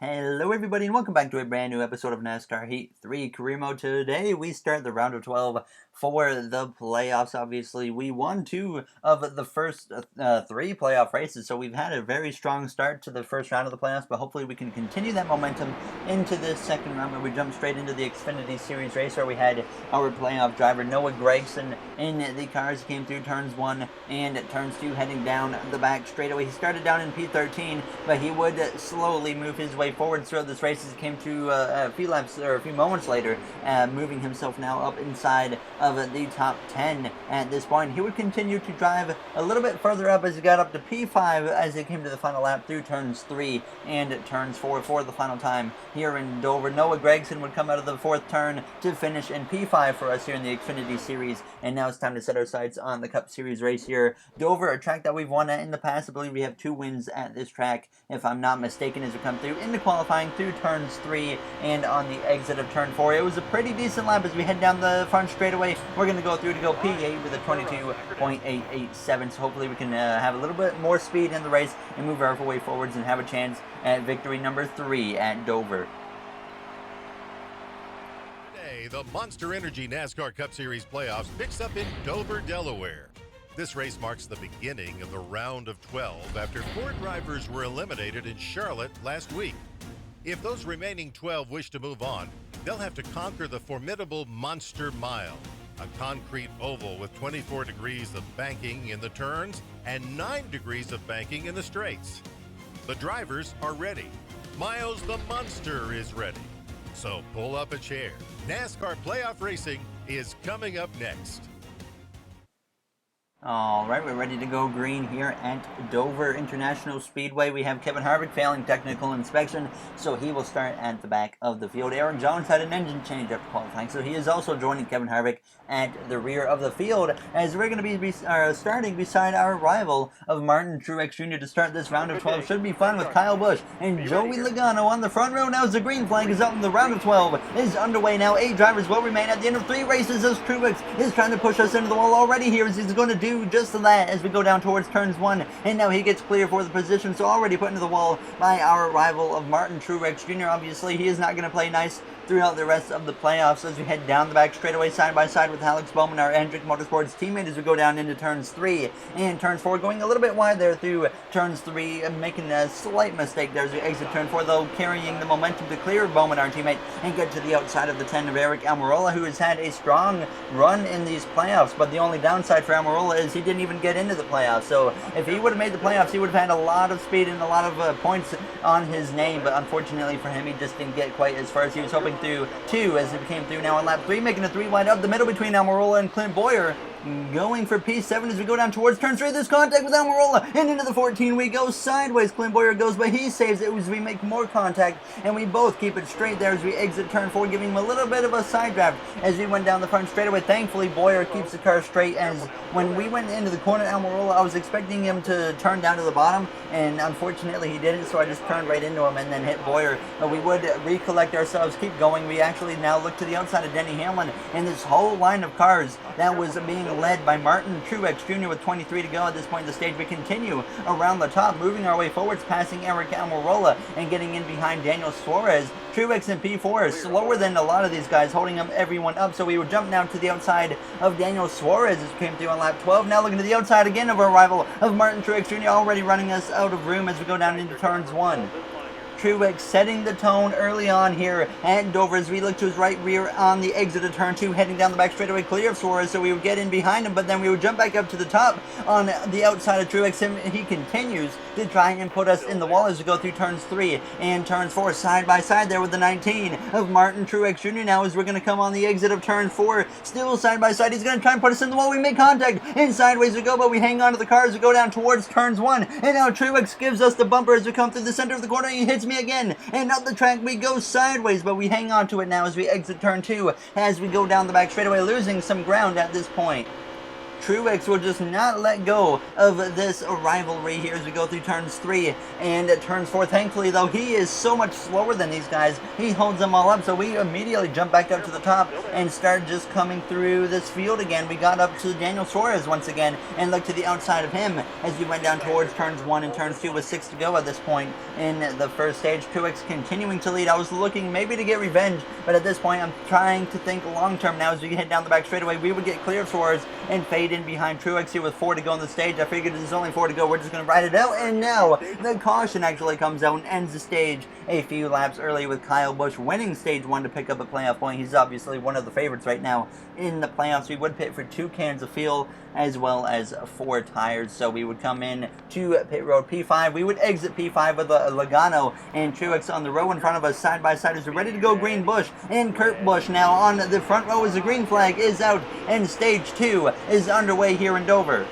Hello everybody and welcome back to a brand new episode of NASCAR Heat 3 Career Mode. Today we start the round of 12 for the playoffs. Obviously we won 2 of the first 3 playoff races, so we've had a very strong start to the first round of the playoffs, but hopefully we can continue that momentum into this second round where we jump straight into the Xfinity Series race where we had our playoff driver Noah Gragson in the cars. Came through turns 1 and turns 2 heading down the back straightaway. He started down in P13, but he would slowly move his way forward throughout this race as he came to a few laps or a few moments later, moving himself now up inside of the top 10 at this point. He would continue to drive a little bit further up as he got up to P5 as he came to the final lap through turns 3 and turns 4 for the final time here in Dover. Noah Gragson would come out of the 4th turn to finish in P5 for us here in the Xfinity Series, and now it's time to set our sights on the Cup Series race here. Dover, a track that we've won at in the past. I believe we have 2 wins at this track, if I'm not mistaken, as we come through into qualifying through turns 3 and on the exit of turn 4. It was a pretty decent lap as we head down the front straightaway. We're going to go through to go P8 with a 22.887, so hopefully we can have a little bit more speed in the race and move our way forwards and have a chance at victory number 3 at Dover. Today, the Monster Energy NASCAR Cup Series playoffs picks up in Dover, Delaware. This race marks the beginning of the round of 12 after 4 drivers were eliminated in Charlotte last week. If those remaining 12 wish to move on, they'll have to conquer the formidable Monster Mile, a concrete oval with 24 degrees of banking in the turns and 9 degrees of banking in the straights. The drivers are ready. Miles the Monster is ready. So pull up a chair. NASCAR Playoff Racing is coming up next. Alright, we're ready to go green here at Dover International Speedway. We have Kevin Harvick failing technical inspection, so he will start at the back of the field. Aaron Jones had an engine change after qualifying, so he is also joining Kevin Harvick at the rear of the field, as we're going to be starting beside our rival of Martin Truex Jr. to start this round of 12. Should be fun with Kyle Busch and Joey Logano on the front row. Now as the green flag is up and the round of 12 is underway now. 8 drivers will remain at the end of 3 races as Truex is trying to push us into the wall already here as he's going to do just that as we go down towards turns 1, and now he gets clear for the position, so already put into the wall by our rival of Martin Truex Jr. Obviously he is not going to play nice throughout the rest of the playoffs as we head down the back straightaway side by side with Alex Bowman, our Hendrick Motorsports teammate, as we go down into turns 3 and turns 4, going a little bit wide there through turns 3, making a slight mistake there as we exit turn 4, though carrying the momentum to clear Bowman, our teammate, and get to the outside of the 10 of Aric Almirola, who has had a strong run in these playoffs, but the only downside for Almirola is he didn't even get into the playoffs. So if he would have made the playoffs, he would have had a lot of speed and a lot of points on his name, but unfortunately for him, he just didn't get quite as far as he was hoping through 2 as it came through now on lap 3, making a 3 wide up the middle between Almirola and Clint Bowyer. Going for P7 as we go down towards turn 3. There's contact with Almirola, and into the 14 we go sideways. Clint Bowyer goes, but he saves it as we make more contact, and we both keep it straight there as we exit turn 4, giving him a little bit of a side draft as we went down the front straightaway. Thankfully, Bowyer keeps the car straight, as when we went into the corner, Almirola, I was expecting him to turn down to the bottom, and unfortunately he didn't, so I just turned right into him and then hit Bowyer. But we would recollect ourselves, keep going. We actually now look to the outside of Denny Hamlin, and this whole line of cars that was being led by Martin Truex Jr. with 23 to go at this point in the stage. We continue around the top, moving our way forwards, passing Aric Almirola and getting in behind Daniel Suarez. Truex in P4 is slower than a lot of these guys, holding everyone up, so we would jump now to the outside of Daniel Suarez as we came through on lap 12. Now looking to the outside again of our rival of Martin Truex Jr., already running us out of room as we go down into turns 1. Truex setting the tone early on here at Dover as we look to his right rear on the exit of turn 2, heading down the back straightaway clear of Suarez, so we would get in behind him, but then we would jump back up to the top on the outside of Truex. He continues to try and put us in the wall as we go through turns 3 and turns 4, side by side there with the 19 of Martin Truex Jr. now as we're going to come on the exit of turn 4, still side by side. He's going to try and put us in the wall. We make contact, and sideways we go, but we hang on to the car as we go down towards turns 1, and now Truex gives us the bumper as we come through the center of the corner. He hits me again, and up the track we go sideways, but we hang on to it now as we exit turn 2 as we go down the back straightaway, losing some ground at this point. TRUEX will just not let go of this rivalry here as we go through turns 3 and turns 4. Thankfully, though, he is so much slower than these guys. He holds them all up, so we immediately jump back up to the top and start just coming through this field again. We got up to Daniel Suarez once again and looked to the outside of him as we went down towards turns 1 and turns 2 with 6 to go at this point in the first stage. TRUEX continuing to lead. I was looking maybe to get revenge, but at this point I'm trying to think long term now as we head down the back straightaway. We would get clear of Suarez and fade in behind TRUEX here with 4 to go on the stage. I figured there's only 4 to go. We're just going to ride it out, and now the caution actually comes out and ends the stage a few laps early with Kyle Busch winning stage 1 to pick up a playoff point. He's obviously one of the favorites right now in the playoffs. We would pit for 2 cans of fuel as well as 4 tires, so we would come in to pit road P5. We would exit P5 with a Logano and TRUEX on the row in front of us side by side as we're ready to go green. Busch and Kurt Busch now on the front row as the green flag is out and stage 2 is underway here in Dover.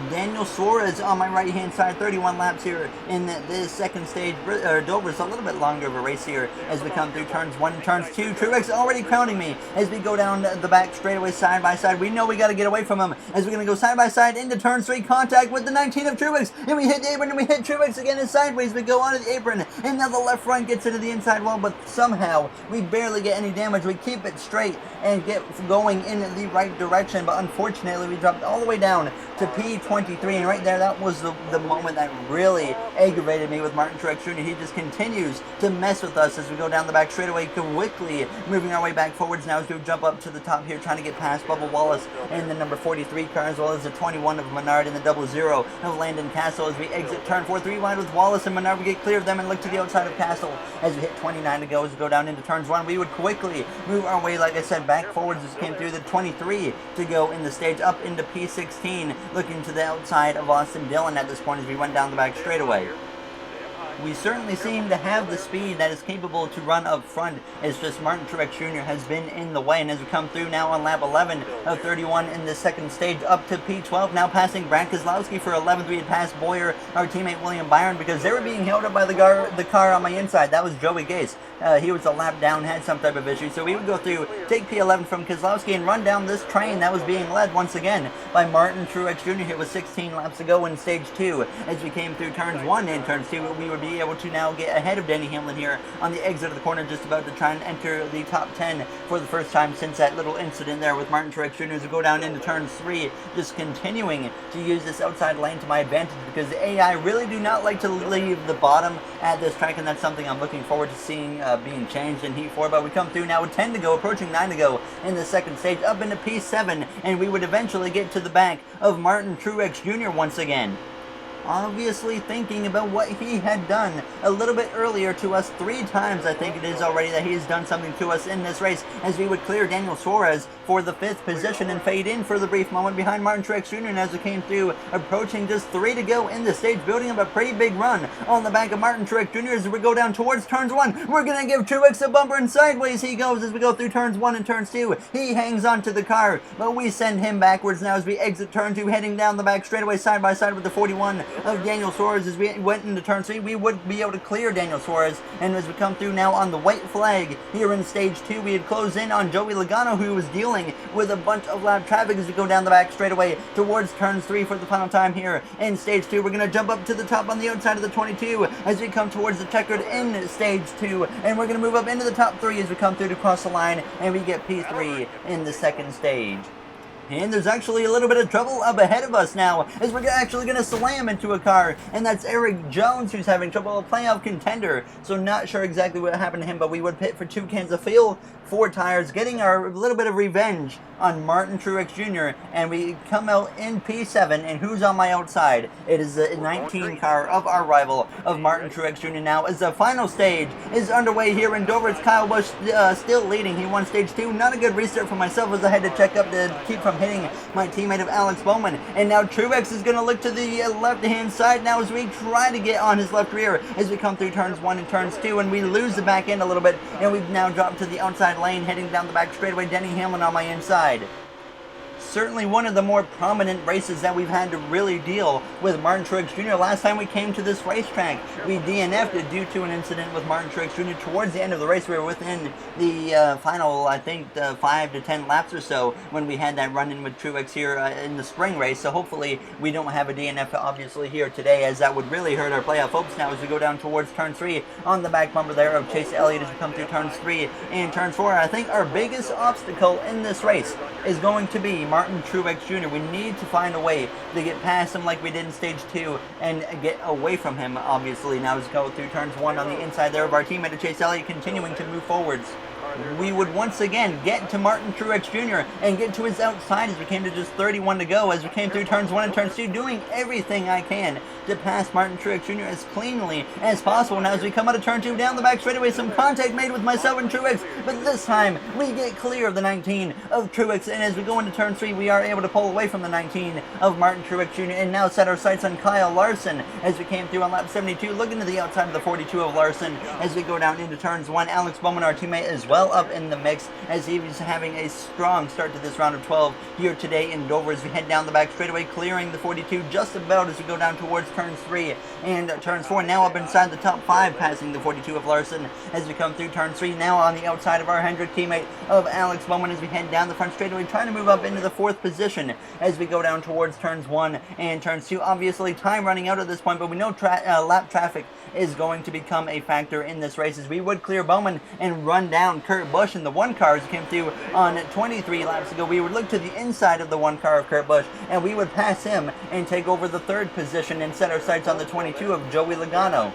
Daniel Suarez on my right hand side, 31 laps here in this second stage. Dover's a little bit longer of a race here as we come through turns 1 and turns 2. TRUEX already crowning me as we go down the back straightaway side by side. We know we got to get away from him as we're going to go side by side into turns 3. Contact with the 19 of TRUEX, and we hit the apron and we hit TRUEX again and sideways. We go onto the apron and now the left front gets into the inside wall, but somehow we barely get any damage. We keep it straight and get going in the right direction, but unfortunately we dropped all the way down to P23, and right there, that was the moment that really aggravated me with Martin Truex Jr. He just continues to mess with us as we go down the back straightaway, quickly moving our way back forwards now as we jump up to the top here, trying to get past Bubba Wallace in the number 43 car, as well as the 21 of Menard in the 00 of Landon Castle as we exit turn 4, 3 wide with Wallace and Menard. We get clear of them and look to the outside of Castle as we hit 29 to go as we go down into turns 1. We would quickly move our way, like I said, back forwards as we came through the 23 to go in the stage up into P16, looking to the outside of Austin Dillon at this point as we went down the back straightaway. We certainly seem to have the speed that is capable to run up front. It's just Martin Truex Jr. has been in the way, and as we come through now on lap 11 of 31 in the second stage up to P12, now passing Brad Keselowski for 11th. We had passed Boyer, our teammate William Byron, because they were being held up by the car on my inside. That was Joey Gase. He was a lap down, had some type of issue, so we would go through, take P11 from Keselowski and run down this train that was being led once again by Martin Truex Jr. Here with 16 laps to go in stage 2. As we came through turns 1 and turns 2, we would be able to now get ahead of Denny Hamlin here on the exit of the corner, just about to try and enter the top 10 for the first time since that little incident there with Martin Truex Jr. as we go down into turns 3, just continuing to use this outside lane to my advantage, because the AI really do not like to leave the bottom at this track, and that's something I'm looking forward to seeing being changed in Heat 4. But we come through now with 10 to go, approaching 9 to go in the second stage, up into P7, and we would eventually get to the back of Martin Truex Jr. once again. Obviously thinking about what he had done a little bit earlier to us 3 times, I think it is already, that he's done something to us in this race, as we would clear Daniel Suarez for the 5th position and fade in for the brief moment behind Martin Truex Jr. And as we came through, approaching just 3 to go in the stage, building up a pretty big run on the back of Martin Truex Jr. as we go down towards turns 1. We're going to give Truex a bumper, and sideways he goes as we go through turns 1 and turns 2. He hangs onto the car, but we send him backwards now as we exit turn 2, heading down the back straightaway side by side with the 41 of Daniel Suarez. As we went into turn 3, we would be able to clear Daniel Suarez, and as we come through now on the white flag here in stage 2, we had closed in on Joey Logano, who was dealing with a bunch of loud traffic as we go down the back straightaway towards turns 3 for the final time here in stage 2. We're going to jump up to the top on the outside of the 22 as we come towards the checkered in stage 2, and we're going to move up into the top 3 as we come through to cross the line, and we get P3 in the second stage. And there's actually a little bit of trouble up ahead of us now, as we're actually going to slam into a car, and that's Eric Jones, who's having trouble, a playoff contender. So not sure exactly what happened to him, but we would pit for 2 cans of fuel, 4 tires, getting our little bit of revenge on Martin Truex Jr., and we come out in P7, and who's on my outside? It is the 19 car of our rival, of Martin Truex Jr. now, as the final stage is underway here in Dover. It's Kyle Busch still leading. He won stage 2. Not a good restart for myself, as I had to check up to keep from hitting my teammate of Alex Bowman. And now Truex is going to look to the left-hand side now as we try to get on his left rear as we come through turns 1 and turns 2, and we lose the back end a little bit, and we've now dropped to the outside lane, heading down the back straightaway. Denny Hamlin on my inside. certainly one of the more prominent races that we've had to really deal with Martin Truex Jr. Last time we came to this racetrack, we DNF'd due to an incident with Martin Truex Jr. Towards the end of the race, we were within the final, I think, 5 to 10 laps or so when we had that run-in with Truex here in the spring race. So hopefully we don't have a DNF obviously here today, as that would really hurt our playoff hopes now as we go down towards turn 3 on the back bumper there of Chase Elliott as we come through turns 3 and turn 4. I think our biggest obstacle in this race is going to be Martin Truex Jr. We need to find a way to get past him like we did in stage 2 and get away from him, obviously. Now as we go through turns 1 on the inside there of our teammate Chase Elliott, continuing to move forwards. We would once again get to Martin Truex Jr. and get to his outside as we came to just 31 to go as we came through turns 1 and turns 2, doing everything I can to pass Martin Truex Jr. as cleanly as possible. Now as we come out of turn 2 down the back straightaway, some contact made with myself and Truex, but this time we get clear of the 19 of Truex, and as we go into turn 3 we are able to pull away from the 19 of Martin Truex Jr. and now set our sights on Kyle Larson as we came through on lap 72, looking to the outside of the 42 of Larson as we go down into turns 1. Alex Bowman, our teammate, as well up in the mix as he was having a strong start to this round of 12 here today in Dover as we head down the back straightaway, clearing the 42 just about as we go down towards turns 3 and turns 4. Now up inside the top 5, passing the 42 of Larson as we come through turn 3. Now on the outside of our Hendrick teammate of Alex Bowman as we head down the front straightaway, trying to move up into the 4th position as we go down towards turns 1 and turns 2. Obviously time running out at this point, but we know lap traffic is going to become a factor in this race as we would clear Bowman and run down Kurt Busch in the 1 car as we came through on 23 laps ago. We would look to the inside of the 1 car of Kurt Busch and we would pass him and take over the 3rd position and set our sights on the 22 of Joey Logano.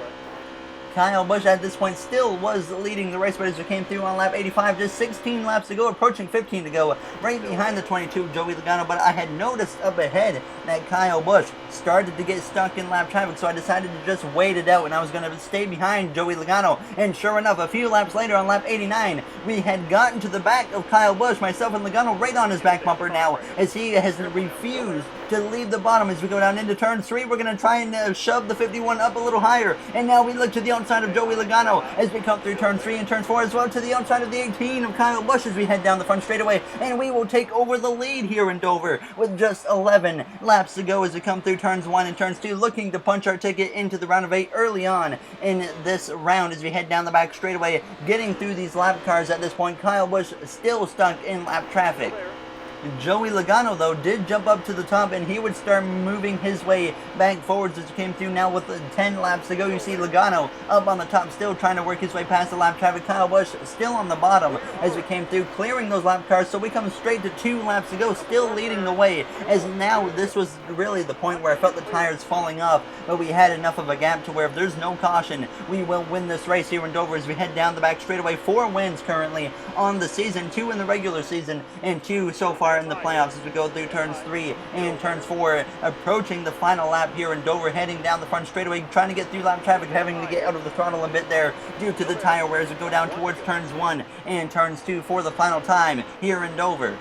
Kyle Busch at this point still was leading the race, but as we came through on lap 85, just 16 laps to go, approaching 15 to go, right behind the 22 Joey Logano. But I had noticed up ahead that Kyle Busch started to get stuck in lap traffic, so I decided to just wait it out, and I was going to stay behind Joey Logano. And sure enough, a few laps later on lap 89, we had gotten to the back of Kyle Busch, myself and Logano right on his back bumper now, as he has refused to leave the bottom. As we go down into turn 3, we're going to try and shove the 51 up a little higher, and now we look to the outside of Joey Logano as we come through turn 3 and turn 4, as well to the outside of the 18 of Kyle Busch as we head down the front straightaway, and we will take over the lead here in Dover with just 11 laps to go as we come through turns 1 and turns 2, looking to punch our ticket into the round of 8 early on in this round as we head down the back straightaway, getting through these lap cars at this point. Kyle Busch still stuck in lap traffic. Joey Logano, though, did jump up to the top, and he would start moving his way back forwards as he came through now with 10 laps to go. You see Logano up on the top, still trying to work his way past the lap traffic. Kyle Busch still on the bottom as we came through, clearing those lap cars, so we come straight to 2 laps to go, still leading the way, as now this was really the point where I felt the tires falling off, but we had enough of a gap to where if there's no caution, we will win this race here in Dover as we head down the back straightaway. 4 wins currently on the season, 2 in the regular season, and 2 so far in the playoffs as we go through turns 3 and turns 4, approaching the final lap here in Dover, heading down the front straightaway, trying to get through lap traffic, having to get out of the throttle a bit there due to the tire wear as we go down towards turns 1 and turns 2 for the final time here in Dover.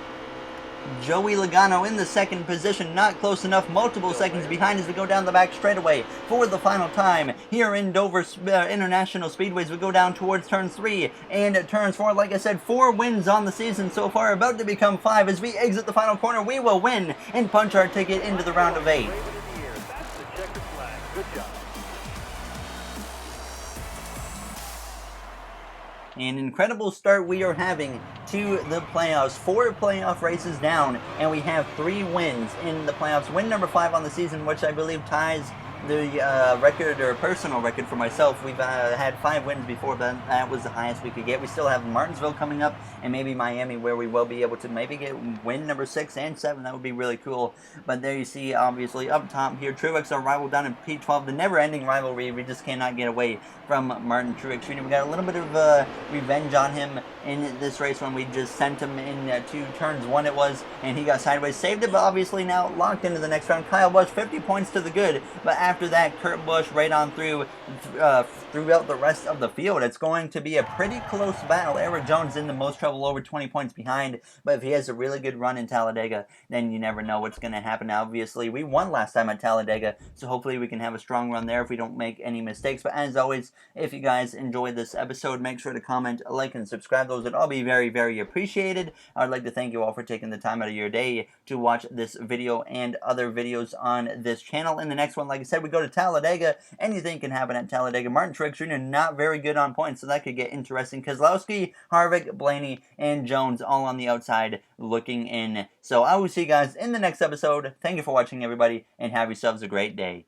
Joey Logano in the 2nd position, not close enough, multiple seconds behind as we go down the back straightaway for the final time here in Dover International Speedway as we go down towards turns 3 and turns 4. Like I said, 4 wins on the season so far, about to become 5 as we exit the final corner. We will win and punch our ticket into the round of 8. An incredible start we are having to the playoffs. 4 playoff races down, and we have 3 wins in the playoffs. Win number 5 on the season, which I believe ties the record, or personal record for myself. We've had 5 wins before, but that was the highest we could get. We still have Martinsville coming up, and maybe Miami, where we will be able to maybe get win number 6 and 7. That would be really cool. But there you see, obviously, up top here, TRUEX, our rival down in P12, the never-ending rivalry. We just cannot get away from Martin Truex Jr. We got a little bit of revenge on him in this race when we just sent him into turns 1 it was, and he got sideways, saved it, but obviously now locked into the next round. Kyle Busch, 50 points to the good, but after that, Kurt Busch right on through throughout the rest of the field. It's going to be a pretty close battle. Erik Jones in the most trouble, over 20 points behind, but if he has a really good run in Talladega, then you never know what's going to happen. Obviously, we won last time at Talladega, so hopefully we can have a strong run there if we don't make any mistakes. But as always, if you guys enjoyed this episode, make sure to comment, like, and subscribe. Those would all be very, very appreciated. I would like to thank you all for taking the time out of your day to watch this video and other videos on this channel. In the next one, like I said, we go to Talladega. Anything can happen at Talladega. Martin Truex Jr. not very good on points, so that could get interesting. Keselowski, Harvick, Blaney, and Jones all on the outside looking in. So I will see you guys in the next episode. Thank you for watching, everybody, and have yourselves a great day.